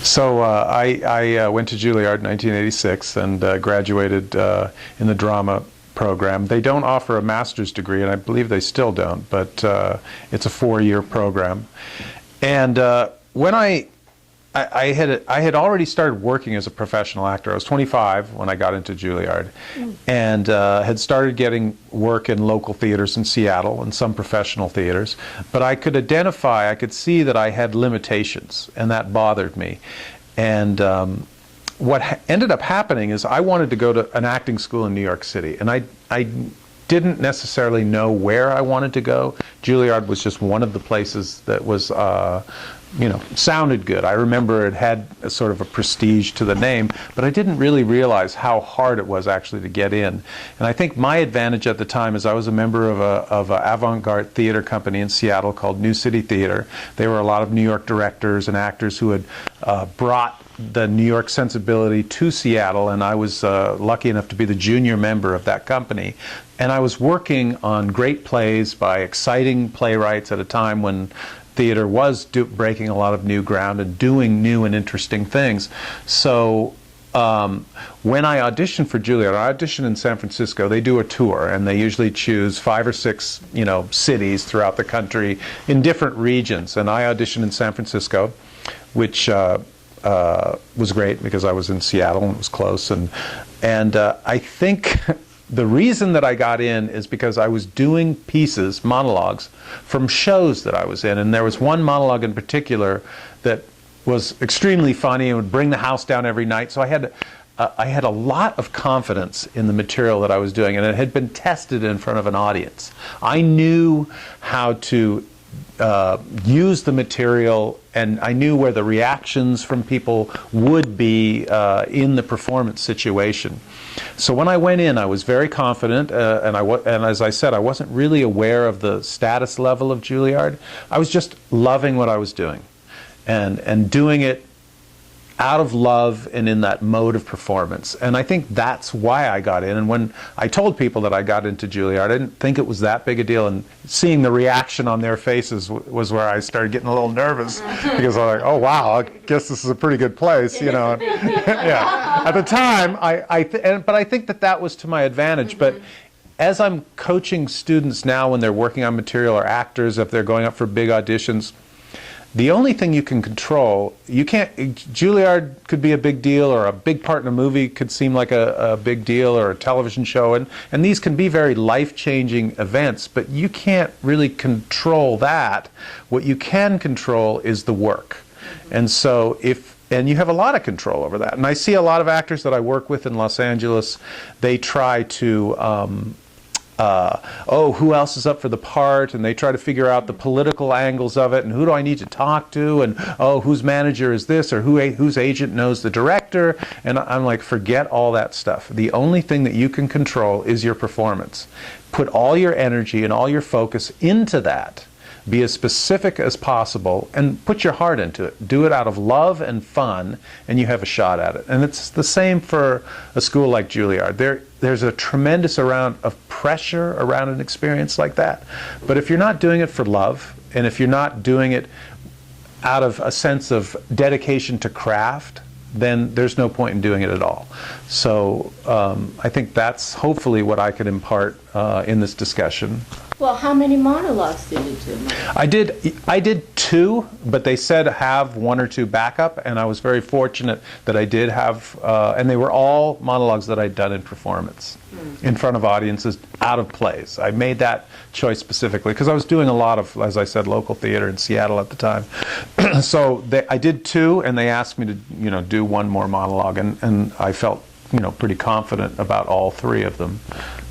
So I went to Juilliard in 1986 and graduated in the drama program. They don't offer a master's degree, and I believe they still don't, but it's a 4-year program. And when I had already started working as a professional actor. I was 25 when I got into Juilliard, and had started getting work in local theaters in Seattle and some professional theaters. But I could see that I had limitations, and that bothered me. And what ended up happening is I wanted to go to an acting school in New York City, and I didn't necessarily know where I wanted to go. Juilliard was just one of the places that was sounded good. I remember it had a sort of a prestige to the name, but I didn't really realize how hard it was actually to get in. And I think my advantage at the time is I was a member of an avant-garde theater company in Seattle called New City Theater. There were a lot of New York directors and actors who had brought the New York sensibility to Seattle, and I was lucky enough to be the junior member of that company. And I was working on great plays by exciting playwrights at a time when theater was breaking a lot of new ground and doing new and interesting things. So when I auditioned for Juilliard, I auditioned in San Francisco. They do a tour, and they usually choose 5 or 6, cities throughout the country in different regions. And I auditioned in San Francisco, which was great because I was in Seattle and it was close. And I think the reason that I got in is because I was doing pieces, monologues, from shows that I was in. And there was one monologue in particular that was extremely funny and would bring the house down every night. So I had a lot of confidence in the material that I was doing, and it had been tested in front of an audience. I knew how to use the material, and I knew where the reactions from people would be in the performance situation. So when I went in, I was very confident, and as I said, I wasn't really aware of the status level of Juilliard. I was just loving what I was doing, and doing it out of love and in that mode of performance. And I think that's why I got in. And when I told people that I got into Juilliard, I didn't think it was that big a deal. And seeing the reaction on their faces was where I started getting a little nervous, because I was like, oh wow, I guess this is a pretty good place, Yeah. At the time, but I think that was to my advantage. But as I'm coaching students now when they're working on material, or actors if they're going up for big auditions, the only thing you can control, Juilliard could be a big deal, or a big part in a movie could seem like a big deal, or a television show, and these can be very life-changing events, but you can't really control that. What you can control is the work. And so and you have a lot of control over that. And I see a lot of actors that I work with in Los Angeles, they try to who else is up for the part, and they try to figure out the political angles of it, and who do I need to talk to, and whose manager is this, or whose agent knows the director. And I'm like, forget all that stuff. The only thing that you can control is your performance. Put all your energy and all your focus into that. Be as specific as possible, and put your heart into it. Do it out of love and fun, and you have a shot at it. And it's the same for a school like Juilliard. There's a tremendous amount of pressure around an experience like that. But if you're not doing it for love, and if you're not doing it out of a sense of dedication to craft, then there's no point in doing it at all. So I think that's hopefully what I could impart in this discussion. Well, how many monologues did you do? I did 2, but they said have 1 or 2 backup, and I was very fortunate that I did have, and they were all monologues that I'd done in performance, in front of audiences, out of plays. I made that choice specifically because I was doing a lot of, as I said, local theater in Seattle at the time. So I did 2, and they asked me to, do 1 more monologue, and I felt, pretty confident about all 3 of them.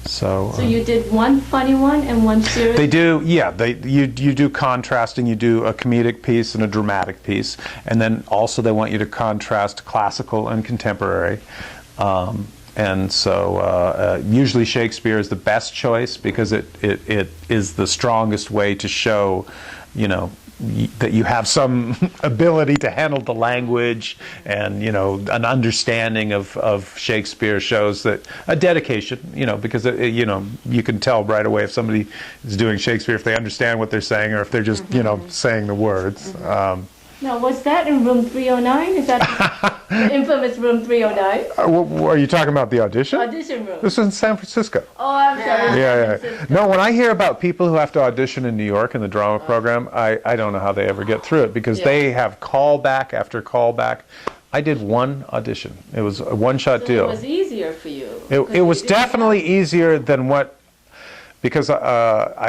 So you did 1 funny one and 1 serious? They do, yeah. You do contrasting. You do a comedic piece and a dramatic piece, and then also they want you to contrast classical and contemporary. And so usually Shakespeare is the best choice because it is the strongest way to show, that you have some ability to handle the language, and an understanding of Shakespeare shows that a dedication, because you can tell right away if somebody is doing Shakespeare, if they understand what they're saying or if they're just saying the words. Now, was that in room 309? Is that the infamous room 309? Are you talking about the audition? Audition room. This was in San Francisco. Oh, I'm sorry. Yeah. No, when I hear about people who have to audition in New York in the drama program, I don't know how they ever get through it because they have callback after callback. I did one audition. It was a one-shot deal. It was easier for you. It was definitely easier than because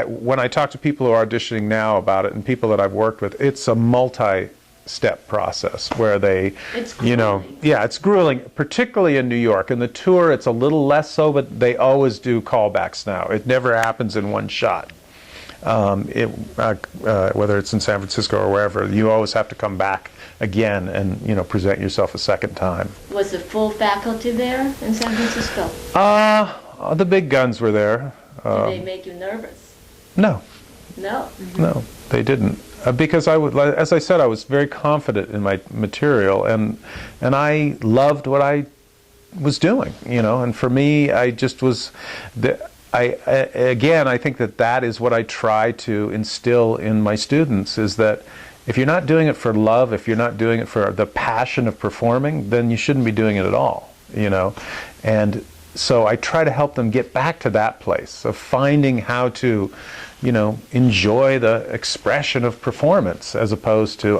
when I talk to people who are auditioning now about it and people that I've worked with, it's a multi-step process where they, It's grueling. it's grueling, particularly in New York. In the tour, it's a little less so, but they always do callbacks now. It never happens in one shot. Whether it's in San Francisco or wherever, you always have to come back again and present yourself a second time. Was the full faculty there in San Francisco? The big guns were there. Did they make you nervous? No, No. no, they didn't. Because as I said, I was very confident in my material, and I loved what I was doing, And for me, I just was. I think that is what I try to instill in my students is that if you're not doing it for love, if you're not doing it for the passion of performing, then you shouldn't be doing it at all, And so I try to help them get back to that place of finding how to, enjoy the expression of performance as opposed to,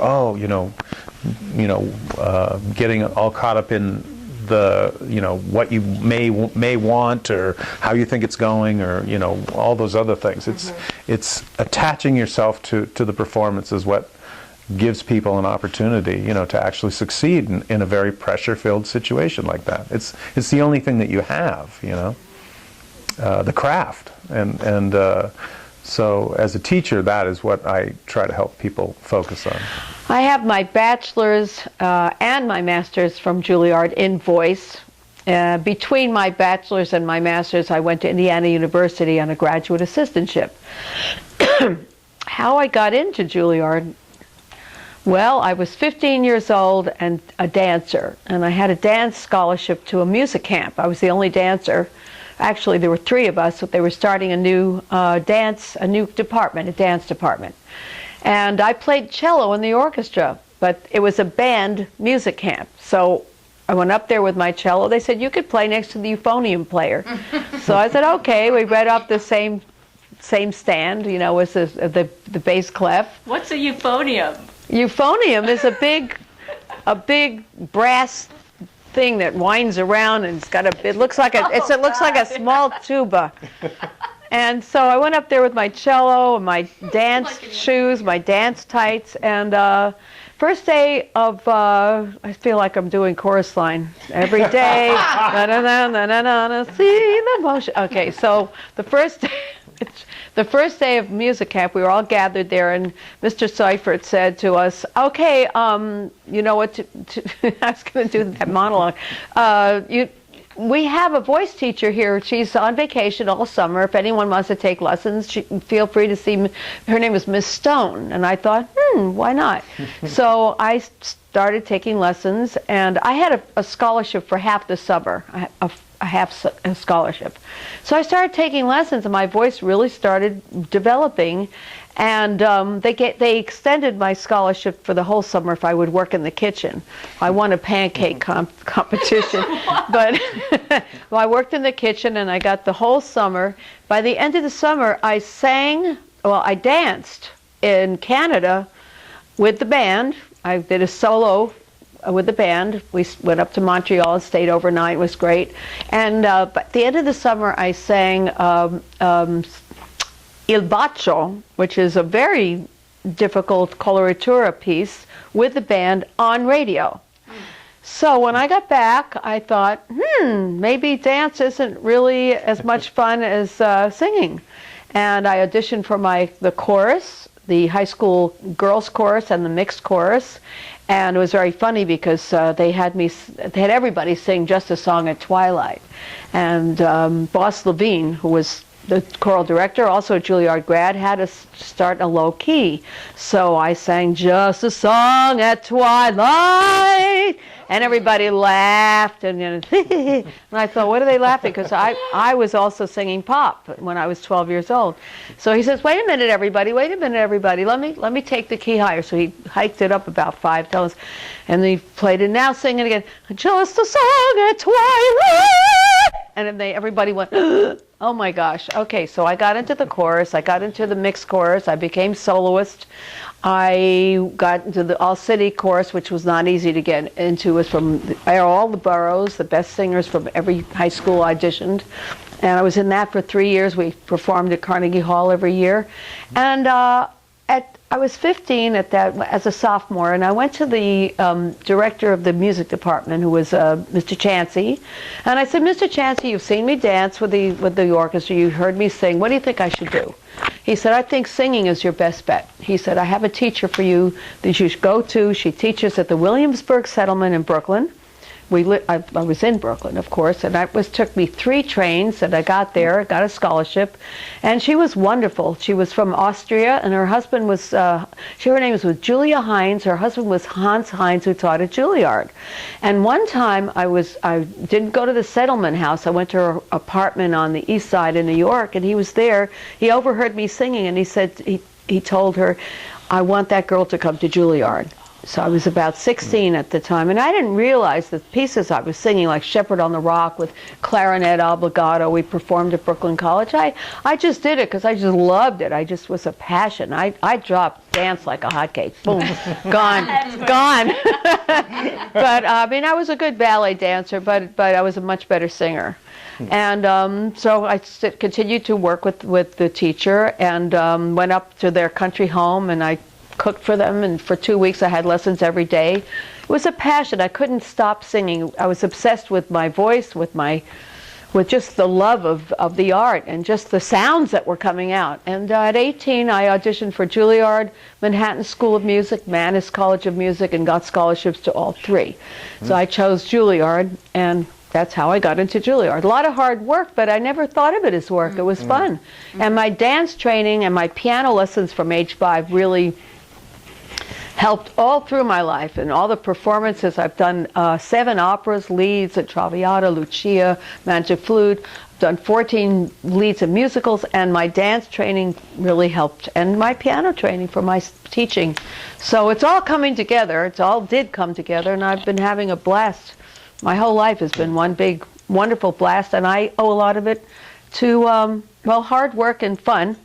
getting all caught up in the, what you may want or how you think it's going or, all those other things. It's attaching yourself to the performance is what gives people an opportunity, to actually succeed in a very pressure-filled situation like that. It's the only thing that you have, the craft. And so as a teacher, that is what I try to help people focus on. I have my bachelor's and my master's from Juilliard in voice. Between my bachelor's and my master's, I went to Indiana University on a graduate assistantship. How I got into Juilliard? Well, I was 15 years old and a dancer, and I had a dance scholarship to a music camp. I was the only dancer. Actually, there were three of us, but they were starting a new dance department. And I played cello in the orchestra, but it was a band music camp. So I went up there with my cello. They said, you could play next to the euphonium player. So I said, okay. We read off the same stand, was the bass clef. What's a euphonium? Euphonium is a big brass thing that winds around and it looks like a small tuba. And so I went up there with my cello and my dance shoes, my dance tights, and first day of I feel like I'm doing chorus line every day. Na na na na na na, see the motion. Okay, so the first day of music camp, we were all gathered there, and Mr. Seifert said to us, okay, you know what, I was going to do that monologue. We have a voice teacher here. She's on vacation all summer. If anyone wants to take lessons, feel free to see me. Her name is Miss Stone. And I thought, why not? So I started taking lessons, and I had a scholarship for half the summer, a scholarship. So I started taking lessons, and my voice really started developing. And they extended my scholarship for the whole summer if I would work in the kitchen. I won a pancake competition, but well, I worked in the kitchen and I got the whole summer. By the end of the summer, I danced in Canada with the band. I did a solo with the band. We went up to Montreal and stayed overnight. It was great. And at the end of the summer, I sang Il Bacio, which is a very difficult coloratura piece with the band on radio. So when I got back, I thought, maybe dance isn't really as much fun as singing. And I auditioned for the chorus, the high school girls chorus and the mixed chorus. And it was very funny because they had everybody sing Just a Song at Twilight. And Boss Levine, who was the choral director, also a Juilliard grad, had to start a low key. So I sang Just a Song at Twilight, And everybody laughed, and, and I thought, what are they laughing? Because I was also singing pop when I was 12 years old. So he says, wait a minute, everybody, let me take the key higher. So he hiked it up about 5 tones, and he played it. Now sing it again. Just a song at twilight. And then everybody went, oh my gosh. Okay, so I got into the chorus. I got into the mixed chorus. I became soloist. I got into the all-city chorus, which was not easy to get into. It was from all the boroughs, the best singers from every high school auditioned. And I was in that for 3 years. We performed at Carnegie Hall every year. And I was 15 at that as a sophomore, and I went to the director of the music department, who was Mr. Chansey, and I said, Mr. Chansey, you've seen me dance with the orchestra, you heard me sing, what do you think I should do? He said, I think singing is your best bet. He said, I have a teacher for you that you should go to. She teaches at the Williamsburg Settlement in Brooklyn. I was in Brooklyn, of course, and it took me 3 trains, and I got there, got a scholarship, and she was wonderful. She was from Austria, and her husband was, her name was Julia Hines. Her husband was Hans Hines, who taught at Juilliard. And one time I didn't go to the settlement house. I went to her apartment on the east side in New York, and he was there. He overheard me singing, and he said, he told her, I want that girl to come to Juilliard. So I was about 16 at the time, and I didn't realize the pieces I was singing, like Shepherd on the Rock with clarinet obligato, we performed at Brooklyn College. I just did it because I just loved it. I just was a passion. I danced like a hotcake. Boom, gone. But I mean, I was a good ballet dancer, but I was a much better singer. And so I continued to work with the teacher, and went up to their country home, and I cooked for them, and for 2 weeks I had lessons every day. It was a passion. I couldn't stop singing. I was obsessed with my voice, with just the love of the art and just the sounds that were coming out. And at 18 I auditioned for Juilliard, Manhattan School of Music, Mannes College of Music, and got scholarships to all 3. So I chose Juilliard, and that's how I got into Juilliard. A lot of hard work, but I never thought of it as work. It was fun. And my dance training and my piano lessons from age 5 really helped all through my life, and all the performances. I've done 7 operas, leads at Traviata, Lucia, Magic Flute. I've done 14 leads in musicals, and my dance training really helped, and my piano training for my teaching. So it's all coming together. It all did come together, and I've been having a blast. My whole life has been one big, wonderful blast, and I owe a lot of it to, hard work and fun,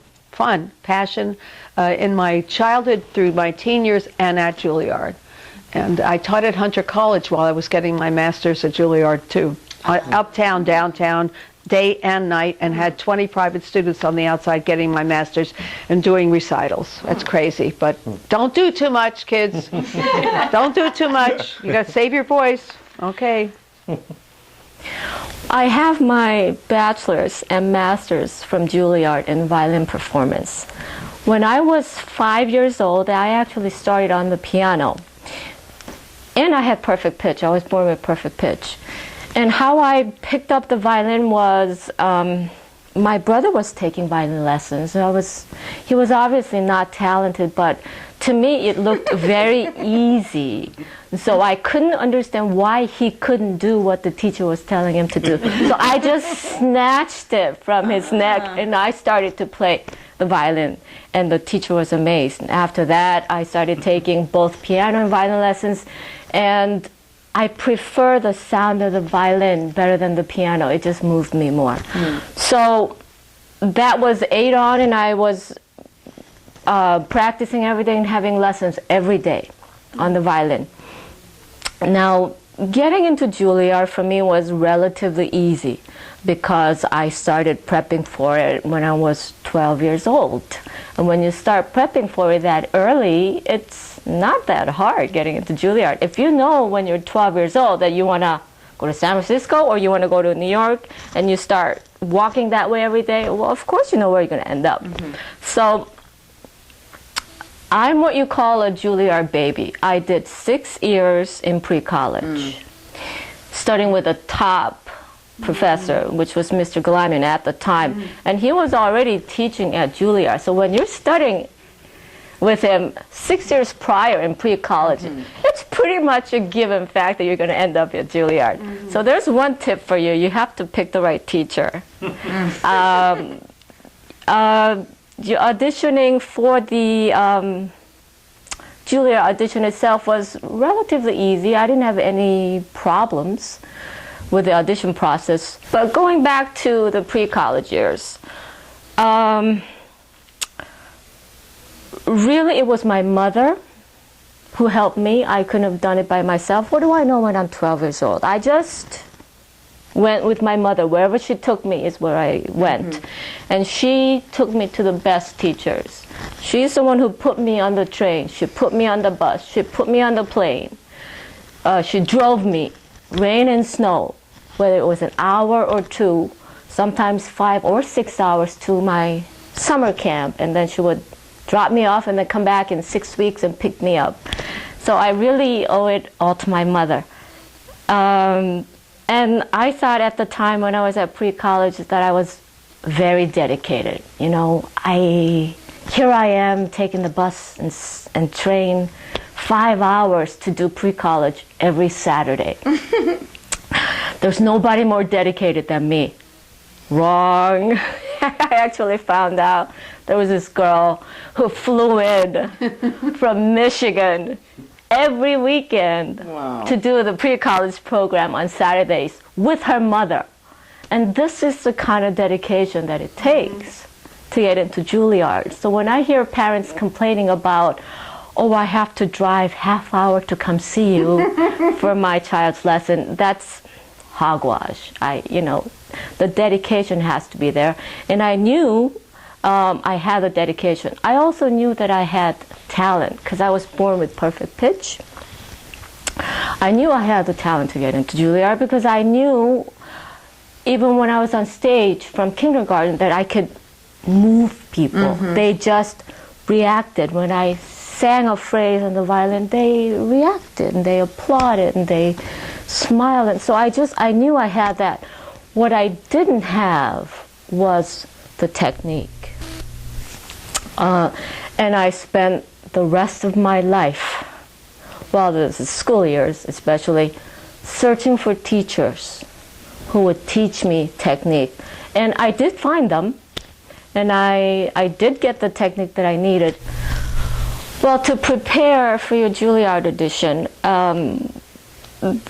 passion, in my childhood through my teen years and at Juilliard. And I taught at Hunter College while I was getting my master's at Juilliard too. Uptown, downtown, day and night, and had 20 private students on the outside getting my master's and doing recitals. That's crazy, but don't do too much, kids. Don't do too much. You got to save your voice. Okay. I have my bachelor's and master's from Juilliard in violin performance. When I was 5 years old, I actually started on the piano. And I had perfect pitch. I was born with perfect pitch. And how I picked up the violin was, my brother was taking violin lessons. He was obviously not talented, but to me it looked very easy. So I couldn't understand why he couldn't do what the teacher was telling him to do. So I just snatched it from his neck, and I started to play the violin. And the teacher was amazed. And after that, I started taking both piano and violin lessons, and I prefer the sound of the violin better than the piano. It just moved me more. So that was 8 on, and I was practicing every day and having lessons every day on the violin. Now, getting into Juilliard for me was relatively easy because I started prepping for it when I was 12 years old. And when you start prepping for it that early, it's not that hard getting into Juilliard. If you know when you're 12 years old that you want to go to San Francisco or you want to go to New York, and you start walking that way every day, well, of course you know where you're going to end up. So I'm what you call a Juilliard baby. I did 6 years in pre-college, starting with a top professor, which was Mr. Galamian at the time. And he was already teaching at Juilliard. So when you're studying with him 6 years prior in pre-college, it's pretty much a given fact that you're going to end up at Juilliard. So there's one tip for you. You have to pick the right teacher. Auditioning for the Juilliard audition itself was relatively easy. I didn't have any problems with the audition process. But going back to the pre-college years, really it was my mother who helped me. I couldn't have done it by myself. What do I know when I'm 12 years old? I just went with my mother. Wherever she took me is where I went. And she took me to the best teachers. She's the one who put me on the train. She put me on the bus. She put me on the plane. She drove me, rain and snow, whether it was an hour or two, sometimes 5 or 6 hours to my summer camp. And then she would drop me off and then come back in 6 weeks and pick me up. So I really owe it all to my mother. And I thought at the time when I was at pre-college that I was very dedicated. You know, here I am taking the bus and train 5 hours to do pre-college every Saturday. There's nobody more dedicated than me. Wrong. I actually found out there was this girl who flew in from Michigan every weekend to do the pre-college program on Saturdays with her mother. And this is the kind of dedication that it takes to get into Juilliard. So when I hear parents complaining about, oh, I have to drive half hour to come see you for my child's lesson, that's hogwash. The dedication has to be there. And I knew I had the dedication. I also knew that I had talent because I was born with perfect pitch. I knew I had the talent to get into Juilliard because I knew, even when I was on stage from kindergarten, that I could move people. They just reacted. When I sang a phrase on the violin, they reacted and they applauded and they smiled. And so I knew I had that. What I didn't have was the technique. And I spent the rest of my life, well, the school years especially, searching for teachers who would teach me technique. And I did find them, and I did get the technique that I needed. Well, to prepare for your Juilliard audition,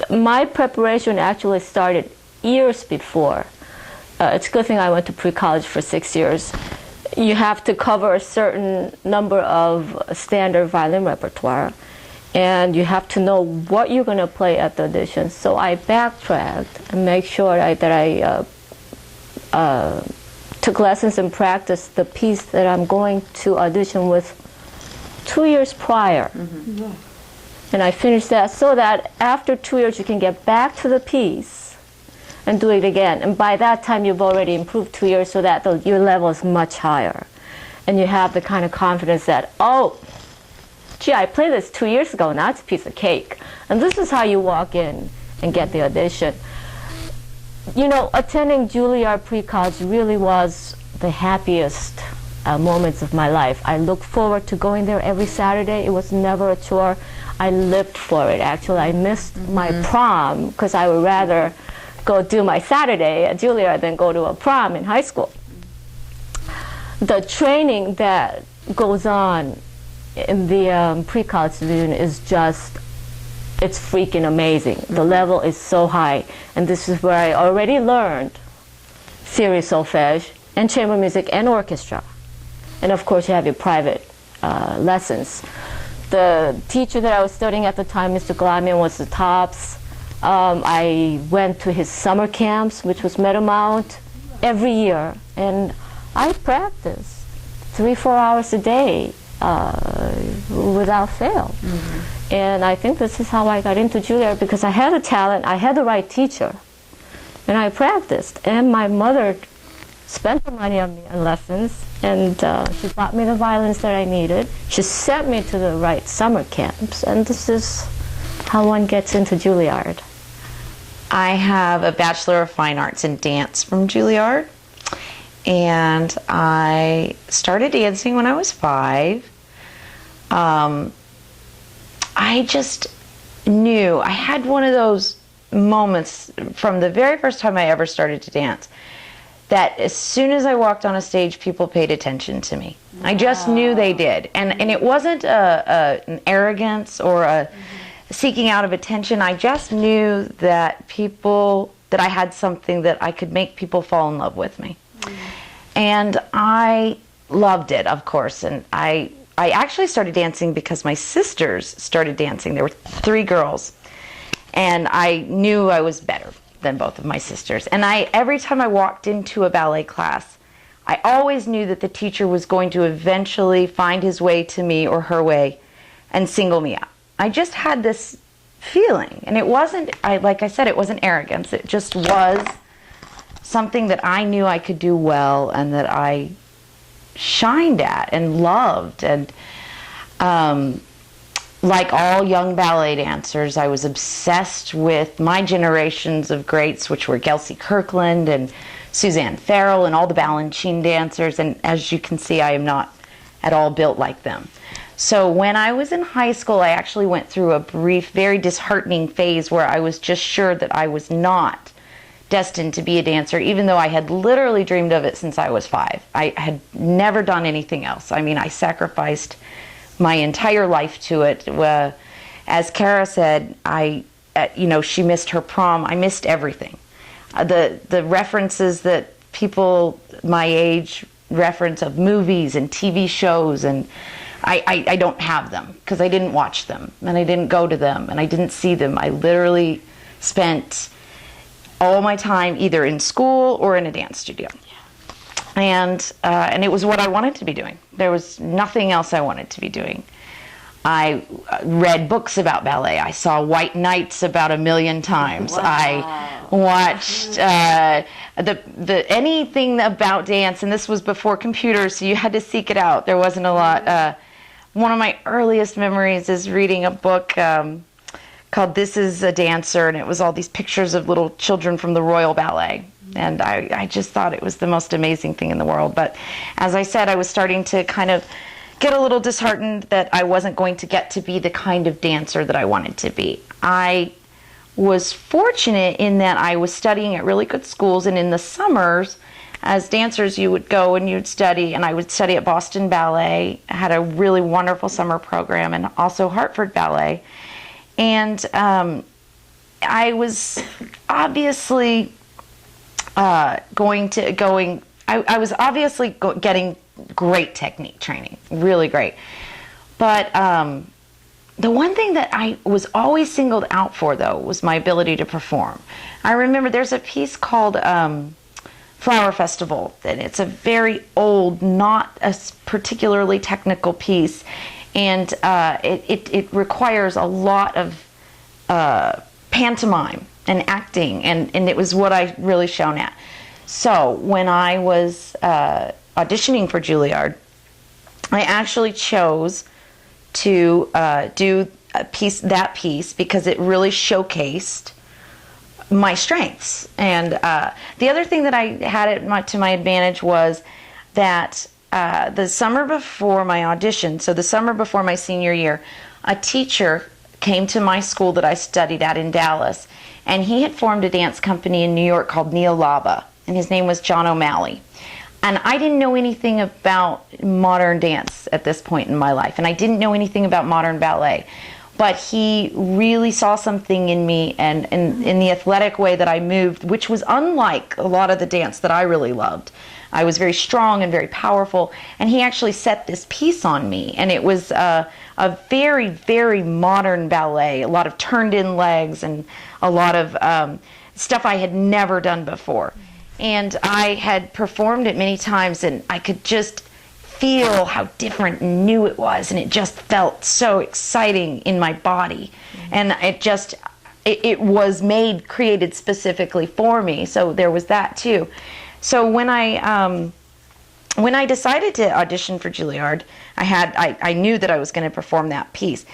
my preparation actually started years before. It's a good thing I went to pre-college for 6 years. You have to cover a certain number of standard violin repertoire, and you have to know what you're going to play at the audition. So I backtracked and made sure that I took lessons and practiced the piece that I'm going to audition with 2 years prior. And I finished that so that after 2 years you can get back to the piece and do it again. And by that time you've already improved 2 years so that your level is much higher. And you have the kind of confidence that, oh, gee, I played this 2 years ago, now it's a piece of cake. And this is how you walk in and get the audition. You know, attending Juilliard pre-college really was the happiest moments of my life. I looked forward to going there every Saturday. It was never a chore. I lived for it, actually. I missed my prom because I would rather go do my Saturday at Juilliard than go to a prom in high school. The training that goes on in the pre-college division is just, it's freaking amazing. The level is so high. And this is where I already learned series solfege and chamber music and orchestra. And of course you have your private lessons. The teacher that I was studying at the time, Mr. Glamian, was the tops. I went to his summer camps, which was Meadowmount, every year. And I practiced 3-4 hours a day without fail. And I think this is how I got into Juilliard, because I had the talent, I had the right teacher, and I practiced. And my mother spent the money on me on lessons, and she bought me the violins that I needed. She sent me to the right summer camps, and this is how one gets into Juilliard. I have a Bachelor of Fine Arts in Dance from Juilliard, and I started dancing when I was 5. I just knew, I had one of those moments from the very first time I ever started to dance, that as soon as I walked on a stage, people paid attention to me. Wow. I just knew they did. And it wasn't an arrogance or a seeking out of attention. I just knew that that I had something that I could make people fall in love with me. And I loved it, of course. And I actually started dancing because my sisters started dancing. There were 3 girls. And I knew I was better than both of my sisters. And every time I walked into a ballet class, I always knew that the teacher was going to eventually find his way to me or her way and single me out. I just had this feeling. And it wasn't, like I said, it wasn't arrogance. It just was something that I knew I could do well and that I shined at and loved. And like all young ballet dancers, I was obsessed with my generations of greats, which were Gelsey Kirkland and Suzanne Farrell and all the Balanchine dancers. And as you can see, I am not at all built like them. So when I was in high school, I actually went through a brief, very disheartening phase where I was just sure that I was not destined to be a dancer, even though I had literally dreamed of it since I was 5. I had never done anything else. I mean, I sacrificed my entire life to it. As Cara said, she missed her prom. I missed everything. The references that people my age reference of movies and TV shows, and I don't have them because I didn't watch them and I didn't go to them and I didn't see them. I literally spent all my time either in school or in a dance studio. And it was what I wanted to be doing. There was nothing else I wanted to be doing. I read books about ballet. I saw White Nights about 1 million times. Wow. I watched anything about dance, and this was before computers, so you had to seek it out. There wasn't a lot. One of my earliest memories is reading a book called This Is a Dancer, and it was all these pictures of little children from the Royal Ballet. And I just thought it was the most amazing thing in the world. But as I said, I was starting to kind of get a little disheartened that I wasn't going to get to be the kind of dancer that I wanted to be. I was fortunate in that I was studying at really good schools, and in the summers, as dancers, you would go and you'd study, and I would study at Boston Ballet. I had a really wonderful summer program, and also Hartford Ballet. And I was obviously I was obviously getting great technique training, really great. But the one thing that I was always singled out for, though, was my ability to perform. I remember there's a piece called Flower Festival, and it's a very old, not a particularly technical piece, and it requires a lot of pantomime and acting, and it was what I really shone at. So when I was auditioning for Juilliard, I actually chose to do that piece because it really showcased my strengths. And the other thing that I had to my advantage was that the summer before my audition, so the summer before my senior year, a teacher came to my school that I studied at in Dallas, and he had formed a dance company in New York called Neo Lava, and his name was John O'Malley. And I didn't know anything about modern dance at this point in my life, and I didn't know anything about modern ballet. But he really saw something in me, and in the athletic way that I moved, which was unlike a lot of the dance that I really loved. I was very strong and very powerful, and he actually set this piece on me, and it was a very, very modern ballet, a lot of turned-in legs and a lot of stuff I had never done before. And I had performed it many times, and I could just feel how different and new it was, and it just felt so exciting in my body. And it was created specifically for me, so there was that too. So when I decided to audition for Juilliard, I knew that I was going to perform that piece.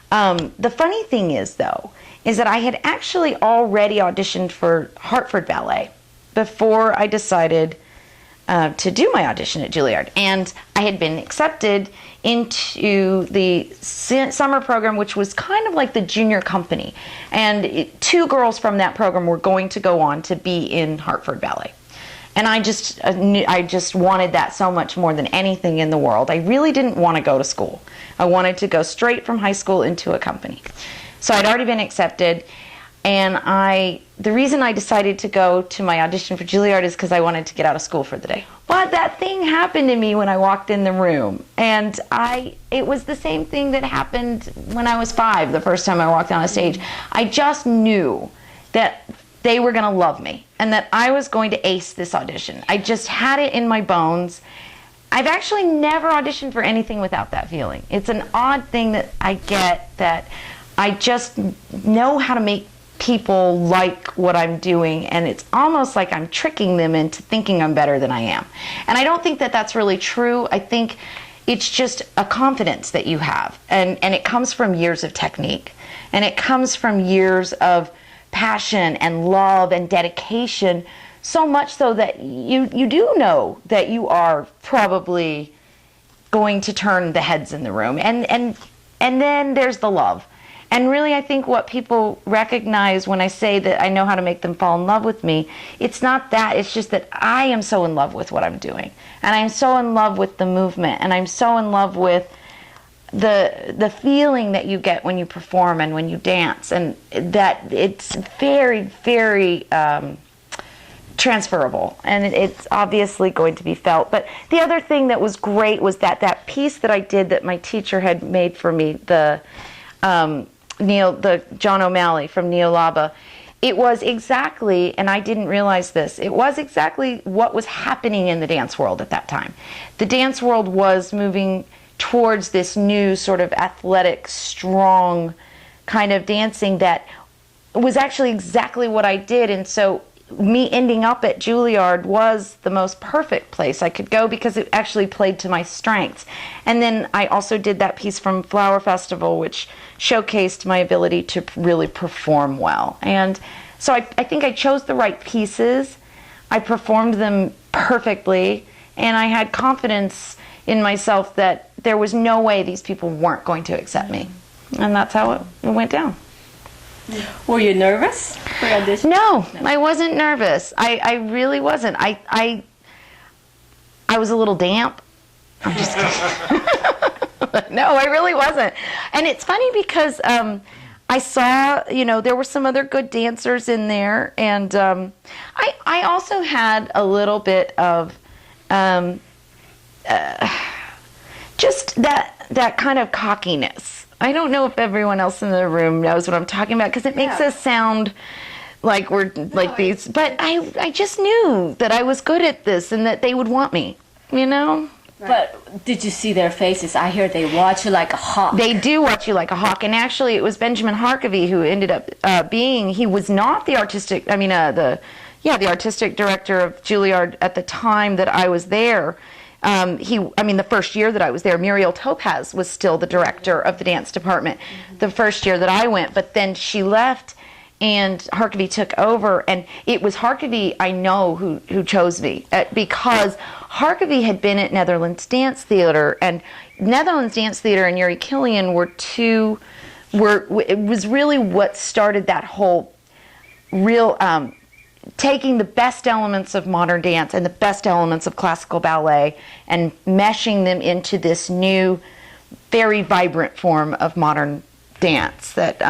The funny thing is, though, is that I had actually already auditioned for Hartford Ballet before I decided to do my audition at Juilliard. And I had been accepted into the summer program, which was kind of like the junior company. And 2 girls from that program were going to go on to be in Hartford Ballet. And I just wanted that so much more than anything in the world. I really didn't want to go to school. I wanted to go straight from high school into a company. So I'd already been accepted. And the reason I decided to go to my audition for Juilliard is because I wanted to get out of school for the day. But that thing happened to me when I walked in the room. And it was the same thing that happened when I was 5, the first time I walked on a stage. I just knew that they were going to love me and that I was going to ace this audition. I just had it in my bones. I've actually never auditioned for anything without that feeling. It's an odd thing that I get, that I just know how to make people like what I'm doing, and it's almost like I'm tricking them into thinking I'm better than I am. And I don't think that that's really true. I think it's just a confidence that you have, and it comes from years of technique, and it comes from years of passion and love and dedication, so much so that you do know that you are probably going to turn the heads in the room, and then there's the love. And really, I think what people recognize when I say that I know how to make them fall in love with me, it's not that, it's just that I am so in love with what I'm doing. And I'm so in love with the movement, and I'm so in love with the feeling that you get when you perform and when you dance, and that it's very, very transferable, and it's obviously going to be felt. But the other thing that was great was that piece that I did that my teacher had made for me, the John O'Malley from Neolaba. It was exactly, and I didn't realize this, it was exactly what was happening in the dance world at that time. The dance world was moving towards this new sort of athletic, strong kind of dancing that was actually exactly what I did. And so me ending up at Juilliard was the most perfect place I could go because it actually played to my strengths. And then I also did that piece from Flower Festival, which showcased my ability to really perform well. And so I think I chose the right pieces. I performed them perfectly, and I had confidence in myself that there was no way these people weren't going to accept me. And that's how it went down. Were you nervous for audition? No, I wasn't nervous. I really wasn't. I was a little damp. I'm just kidding. No, I really wasn't. And it's funny because I saw, there were some other good dancers in there, and I also had a little bit of just that kind of cockiness. I don't know if everyone else in the room knows what I'm talking about, because it makes us sound like we're like these. But I just knew that I was good at this and that they would want me, But did you see their faces? I hear they watch you like a hawk. They do watch you like a hawk. And actually, it was Benjamin Harkavy who ended up he was not the artistic, the artistic director of Juilliard at the time that I was there. The first year that I was there, Muriel Topaz was still the director of the dance department the first year that I went, but then she left and Harkavy took over, and it was Harkavy I know who chose me because Harkavy had been at Netherlands Dance Theater, and Netherlands Dance Theater and Yuri Killian it was really what started that whole real taking the best elements of modern dance and the best elements of classical ballet and meshing them into this new, very vibrant form of modern dance that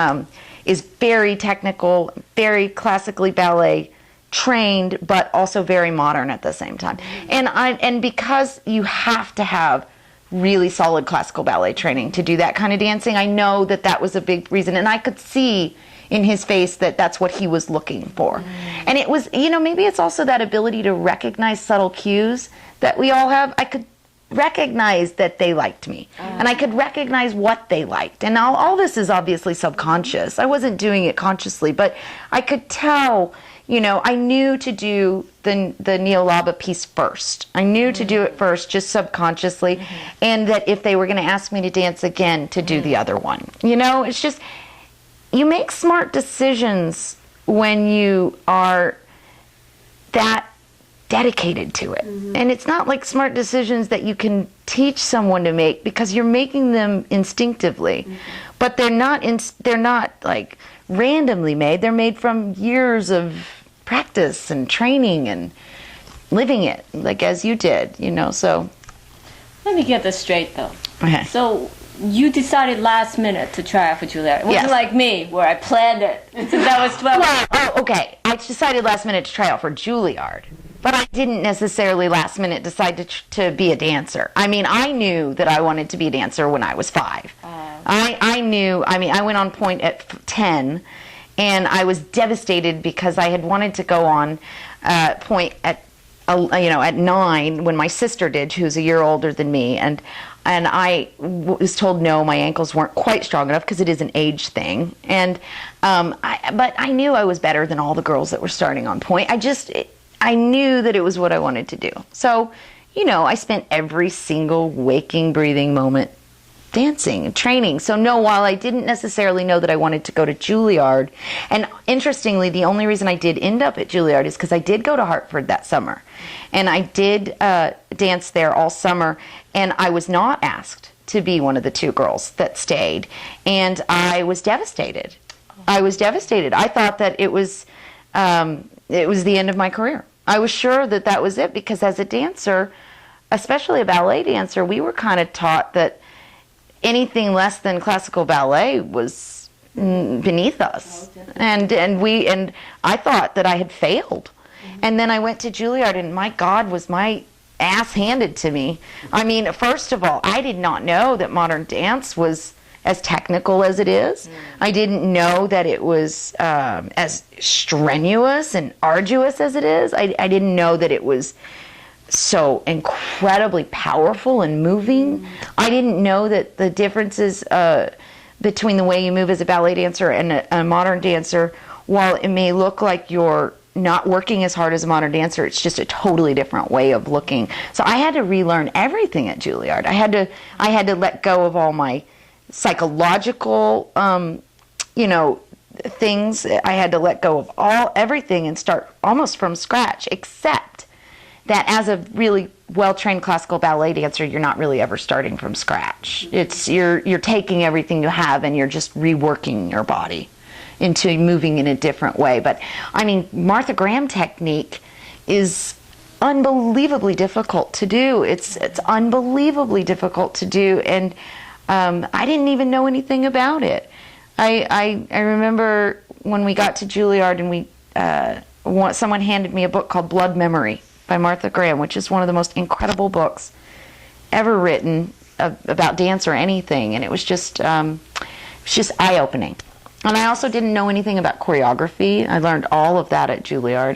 is very technical, very classically ballet trained, but also very modern at the same time. And because you have to have really solid classical ballet training to do that kind of dancing, I know that was a big reason, and I could see in his face that that's what he was looking for. And it was, maybe it's also that ability to recognize subtle cues that we all have. I could recognize that they liked me, and I could recognize what they liked. And all this is obviously subconscious. I wasn't doing it consciously, but I could tell, I knew to do the Neolaba piece first. I knew to do it first, just subconsciously, and that if they were going to ask me to dance again, to do the other one. It's just, you make smart decisions when you are that dedicated to it. And it's not like smart decisions that you can teach someone to make, because you're making them instinctively. But they're not like randomly made. They're made from years of practice and training and living it, like as you did, so. Let me get this straight, though. Okay. So you decided last minute to try out for Juilliard. It wasn't Yes. like me, where I planned it since I was 12. Well, okay. I decided last minute to try out for Juilliard, but I didn't necessarily last minute decide to be a dancer. I mean, I knew that I wanted to be a dancer when I was 5. I knew. I mean, I went on point at 10, and I was devastated because I had wanted to go on point at at 9 when my sister did, who's a year older than me, and I was told no, my ankles weren't quite strong enough because it is an age thing, but I knew I was better than all the girls that were starting on point. I knew that it was what I wanted to do. So, I spent every single waking, breathing moment dancing and training. So no, while I didn't necessarily know that I wanted to go to Juilliard, and interestingly, the only reason I did end up at Juilliard is because I did go to Hartford that summer, and I did dance there all summer, and I was not asked to be one of the 2 girls that stayed, and I was devastated. I thought that it was the end of my career. I was sure that that was it, because as a dancer, especially a ballet dancer, we were kind of taught that anything less than classical ballet was beneath us, and I thought that I had failed. And then I went to Juilliard, and my God, was my ass handed to me. I mean, first of all, I did not know that modern dance was as technical as it is. I didn't know that it was as strenuous and arduous as it is. I didn't know that it was so incredibly powerful and moving. I didn't know that the differences between the way you move as a ballet dancer and a modern dancer, while it may look like you're not working as hard as a modern dancer, it's just a totally different way of looking. So I had to relearn everything at Juilliard. I had to let go of all my psychological things. I had to let go of everything and start almost from scratch, except that as a really well-trained classical ballet dancer, you're not really ever starting from scratch. You're taking everything you have and you're just reworking your body into moving in a different way. But I mean, Martha Graham technique is unbelievably difficult to do. It's unbelievably difficult to do, and I didn't even know anything about it. I remember when we got to Juilliard, and someone handed me a book called Blood Memory by Martha Graham, which is one of the most incredible books ever written about dance or anything, and it was just eye-opening. And I also didn't know anything about choreography. I learned all of that at Juilliard.